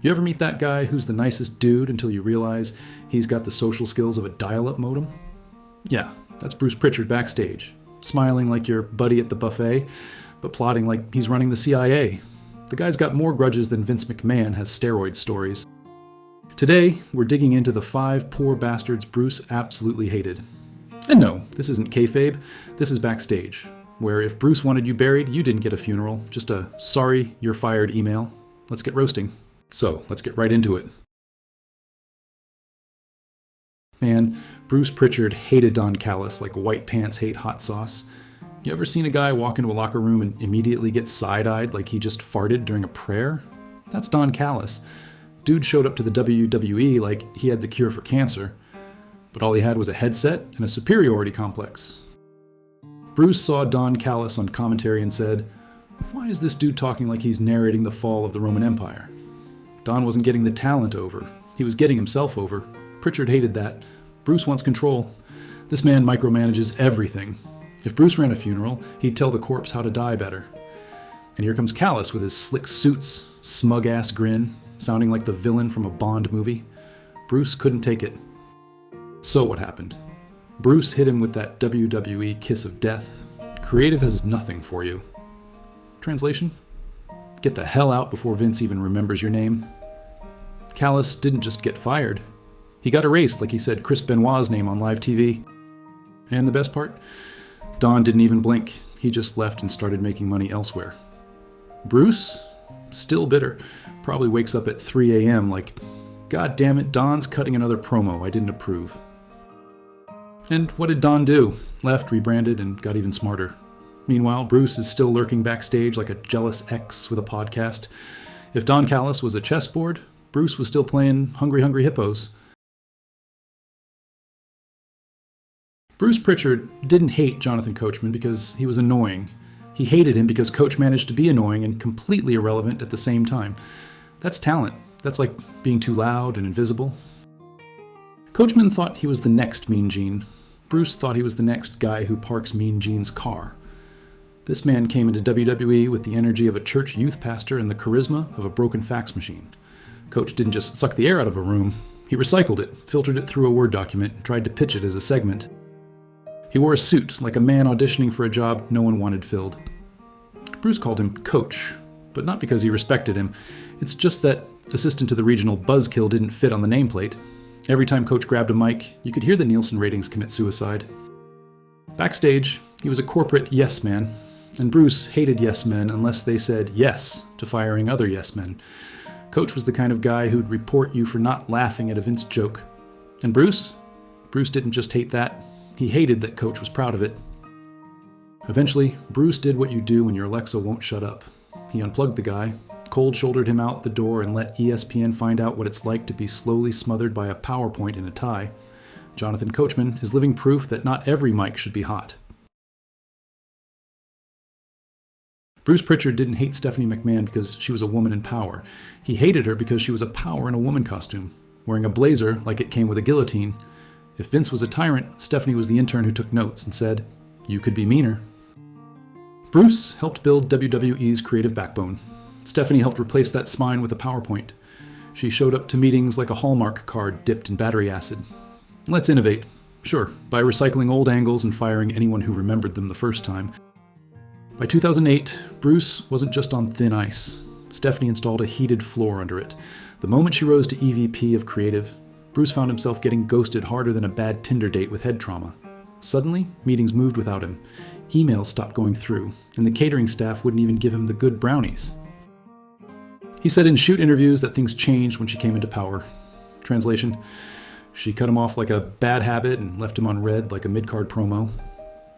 You ever meet that guy who's the nicest dude until you realize he's got the social skills of a dial-up modem? Yeah, that's Bruce Prichard backstage, smiling like your buddy at the buffet, but plotting like he's running the CIA. The guy's got more grudges than Vince McMahon has steroid stories. Today, we're digging into the 5 poor bastards Bruce absolutely hated. And no, this isn't kayfabe, this is backstage, where if Bruce wanted you buried, you didn't get a funeral, just a sorry, you're fired email. Let's get roasting. So, let's get right into it. Man, Bruce Prichard hated Don Callas like white pants hate hot sauce. You ever seen a guy walk into a locker room and immediately get side-eyed like he just farted during a prayer? That's Don Callas. Dude showed up to the WWE like he had the cure for cancer, but all he had was a headset and a superiority complex. Bruce saw Don Callas on commentary and said, "Why is this dude talking like he's narrating the fall of the Roman Empire?" Don wasn't getting the talent over. He was getting himself over. Prichard hated that. Bruce wants control. This man micromanages everything. If Bruce ran a funeral, he'd tell the corpse how to die better. And here comes Callas with his slick suits, smug-ass grin, sounding like the villain from a Bond movie. Bruce couldn't take it. So what happened? Bruce hit him with that WWE kiss of death. Creative has nothing for you. Translation? Get the hell out before Vince even remembers your name. Callas didn't just get fired. He got erased like he said Chris Benoit's name on live TV. And the best part? Don didn't even blink. He just left and started making money elsewhere. Bruce? Still bitter. Probably wakes up at 3 a.m. like, God damn it, Don's cutting another promo I didn't approve. And what did Don do? Left, rebranded, and got even smarter. Meanwhile, Bruce is still lurking backstage like a jealous ex with a podcast. If Don Callas was a chessboard, Bruce was still playing Hungry Hungry Hippos. Bruce Prichard didn't hate Jonathan Coachman because he was annoying. He hated him because Coach managed to be annoying and completely irrelevant at the same time. That's talent. That's like being too loud and invisible. Coachman thought he was the next Mean Gene. Bruce thought he was the next guy who parks Mean Gene's car. This man came into WWE with the energy of a church youth pastor and the charisma of a broken fax machine. Coach didn't just suck the air out of a room. He recycled it, filtered it through a Word document, and tried to pitch it as a segment. He wore a suit like a man auditioning for a job no one wanted filled. Bruce called him Coach, but not because he respected him. It's just that assistant to the regional buzzkill didn't fit on the nameplate. Every time Coach grabbed a mic, you could hear the Nielsen ratings commit suicide. Backstage, he was a corporate yes man, and Bruce hated yes men unless they said yes to firing other yes men. Coach was the kind of guy who'd report you for not laughing at a Vince joke. And Bruce didn't just hate that. He hated that Coach was proud of it. Eventually, Bruce did what you do when your Alexa won't shut up. He unplugged the guy, cold-shouldered him out the door, and let ESPN find out what it's like to be slowly smothered by a PowerPoint in a tie. Jonathan Coachman is living proof that not every mic should be hot. Bruce Prichard didn't hate Stephanie McMahon because she was a woman in power. He hated her because she was a power in a woman costume, wearing a blazer like it came with a guillotine. If Vince was a tyrant, Stephanie was the intern who took notes and said, "You could be meaner." Bruce helped build WWE's creative backbone. Stephanie helped replace that spine with a PowerPoint. She showed up to meetings like a Hallmark card dipped in battery acid. Let's innovate. Sure, by recycling old angles and firing anyone who remembered them the first time. By 2008, Bruce wasn't just on thin ice. Stephanie installed a heated floor under it. The moment she rose to EVP of Creative, Bruce found himself getting ghosted harder than a bad Tinder date with head trauma. Suddenly, meetings moved without him. Emails stopped going through, and the catering staff wouldn't even give him the good brownies. He said in shoot interviews that things changed when she came into power. Translation: she cut him off like a bad habit and left him on red like a mid-card promo.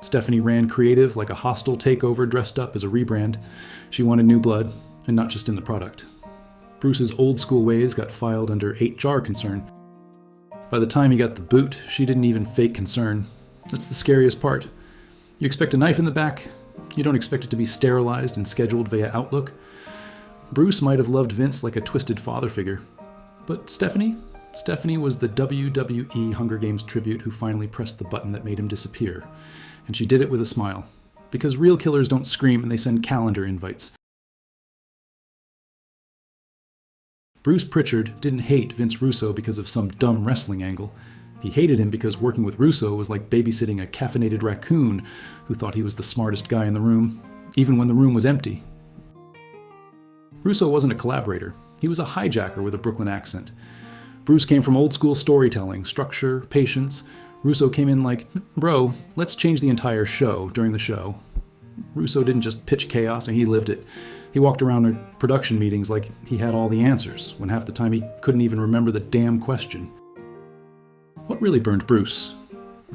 Stephanie ran creative like a hostile takeover dressed up as a rebrand. She wanted new blood, and not just in the product. Bruce's old-school ways got filed under HR concern. By the time he got the boot, she didn't even fake concern. That's the scariest part. You expect a knife in the back. You don't expect it to be sterilized and scheduled via Outlook. Bruce might have loved Vince like a twisted father figure. But Stephanie was the WWE Hunger Games tribute who finally pressed the button that made him disappear. And she did it with a smile. Because real killers don't scream and they send calendar invites. Bruce Prichard didn't hate Vince Russo because of some dumb wrestling angle. He hated him because working with Russo was like babysitting a caffeinated raccoon who thought he was the smartest guy in the room, even when the room was empty. Russo wasn't a collaborator. He was a hijacker with a Brooklyn accent. Bruce came from old-school storytelling, structure, patience. Russo came in like, bro, let's change the entire show during the show. Russo didn't just pitch chaos, and he lived it. He walked around at production meetings like he had all the answers, when half the time he couldn't even remember the damn question. What really burned Bruce?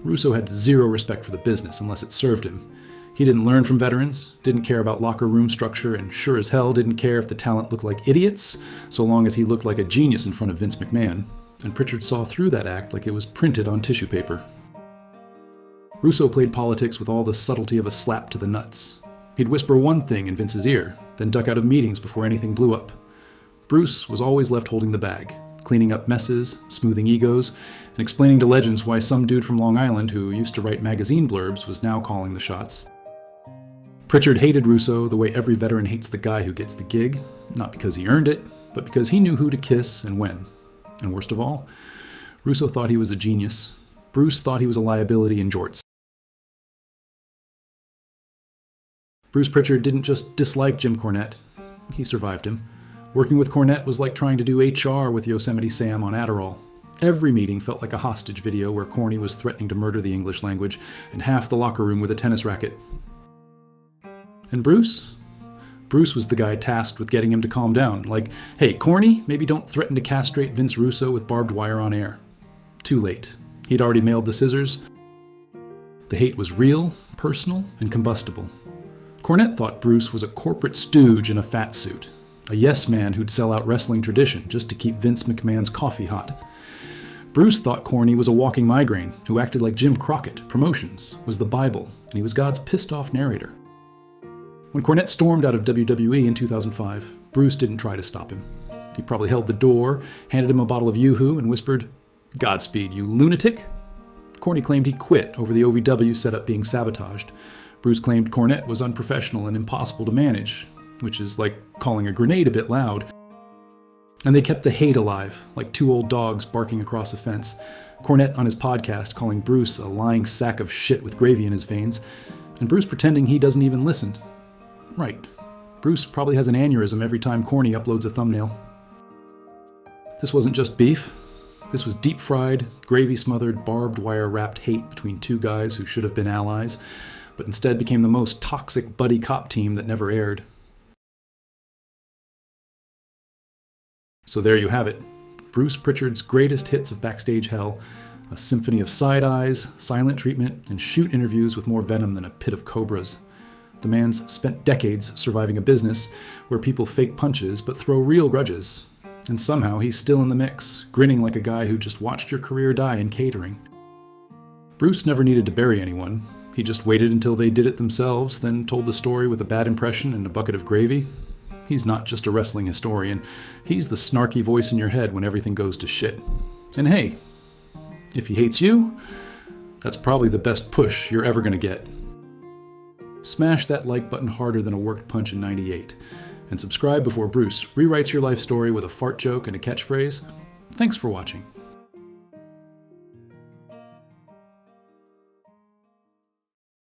Russo had zero respect for the business unless it served him. He didn't learn from veterans, didn't care about locker room structure, and sure as hell didn't care if the talent looked like idiots, so long as he looked like a genius in front of Vince McMahon. And Prichard saw through that act like it was printed on tissue paper. Russo played politics with all the subtlety of a slap to the nuts. He'd whisper one thing in Vince's ear, then duck out of meetings before anything blew up. Bruce was always left holding the bag, cleaning up messes, smoothing egos, and explaining to legends why some dude from Long Island who used to write magazine blurbs was now calling the shots. Prichard hated Russo the way every veteran hates the guy who gets the gig, not because he earned it, but because he knew who to kiss and when. And worst of all, Russo thought he was a genius. Bruce thought he was a liability in jorts. Bruce Prichard didn't just dislike Jim Cornet. He survived him. Working with Cornet was like trying to do HR with Yosemite Sam on Adderall. Every meeting felt like a hostage video where Corny was threatening to murder the English language and half the locker room with a tennis racket. And Bruce? Bruce was the guy tasked with getting him to calm down. Like, hey, Corny, maybe don't threaten to castrate Vince Russo with barbed wire on air. Too late. He'd already mailed the scissors. The hate was real, personal, and combustible. Cornet thought Bruce was a corporate stooge in a fat suit. A yes man who'd sell out wrestling tradition just to keep Vince McMahon's coffee hot. Bruce thought Corny was a walking migraine who acted like Jim Crockett, promotions, was the Bible, and he was God's pissed-off narrator. When Cornet stormed out of WWE in 2005, Bruce didn't try to stop him. He probably held the door, handed him a bottle of Yoo-Hoo, and whispered, "Godspeed, you lunatic." Corny claimed he quit over the OVW setup being sabotaged. Bruce claimed Cornet was unprofessional and impossible to manage, which is like calling a grenade a bit loud. And they kept the hate alive, like two old dogs barking across a fence. Cornet on his podcast calling Bruce a lying sack of shit with gravy in his veins, and Bruce pretending he doesn't even listen. Right. Bruce probably has an aneurysm every time Corny uploads a thumbnail. This wasn't just beef. This was deep-fried, gravy-smothered, barbed wire-wrapped hate between two guys who should have been allies, but instead became the most toxic buddy cop team that never aired. So there you have it. Bruce Prichard's greatest hits of backstage hell, a symphony of side eyes, silent treatment, and shoot interviews with more venom than a pit of cobras. The man's spent decades surviving a business where people fake punches but throw real grudges. And somehow he's still in the mix, grinning like a guy who just watched your career die in catering. Bruce never needed to bury anyone. He just waited until they did it themselves, then told the story with a bad impression and a bucket of gravy. He's not just a wrestling historian. He's the snarky voice in your head when everything goes to shit. And hey, if he hates you, that's probably the best push you're ever gonna get. Smash that like button harder than a worked punch in '98. And subscribe before Bruce rewrites your life story with a fart joke and a catchphrase. Thanks for watching.